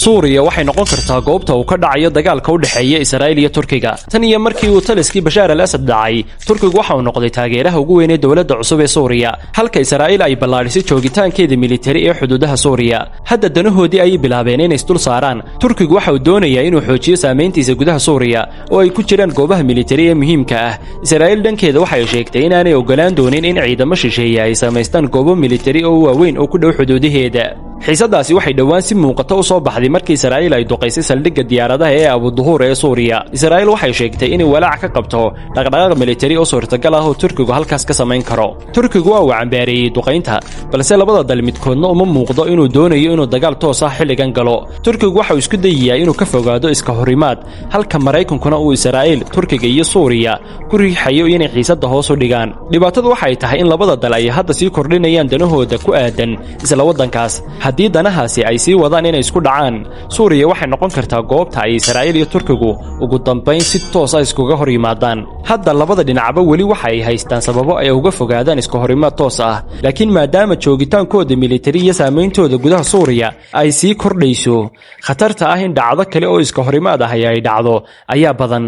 suuriya waxay noqon kartaa goobta uu ka dhacayo dagaalka u dhaxeeya Israa'iil iyo Turkiga tan iyo markii uu taliskii Bashaar al-Asad dhacay Turkigu waxa uu noqday taageeraha ugu weyn ee dawladda cusub ee Suuriya halka Israa'iil ay ballaarisay joogitaankeeda militari ee xuduudaha Suuriya hadda danahoodii ay bilaabeen inay isdul saaraan Turkigu waxa uu doonayaa inuu xoojiyo saameyntiisa gudaha Suuriya oo ay ku jiraan goobaha militari ee muhiimka ah Israa'iil dhankeeda waxay sheegtay in aanay ogolaan doonin in ciidamo shisheeye ay sameystaan goobo militari oo waaweyn oo ku dhow xuduudaheeda xiisadaasi waxay dhawaan si muuqato u soo baxday markii Israa'iil ay duqeysay saldhigga diyaaradaha ee Abu Duhur ee Suuriya Israa'iil waxay sheegtay in walaac ka qabto dhaqdhaqaaq militari oo suurtagal ah oo Turkigu halkaas ka sameyn karo Turkigu waa cambaariyay duqeynta balse labada dal midkoodna uma muuqdo inuu doonayo inuu dagaal toos ah xilligan galo Turkigu waxa uu isku dayayaa inuu ka fogaado iska horimaad halka Mareykankuna uu Israa'iil Turkiga iyo Suuriya ku riixayo inay xiisada hoos u dhigaan dhibaatadu waxay tahay in labada dal ay hadda sii kordhinayaan danahooda ku aadan isla wadankaas haddii danahaasi ay sii wadaan inay isku dhacaan Suuriya waxay noqon kartaa goobta ay Israa'iil iyo Turkigu ugu dambeyn si toos ah iskuga hor yimaadaan hadda labada dhinacba weli waxa ay haystaan sababo ay uga fogaadaan iska horimaad toos ah laakiin maadaama joogitaankooda militari iyo saameyntooda gudaha Suuriya ay sii kordhayso khatarta ah in dhacdo kale oo iska horimaad ah ay dhacdo ayaa badan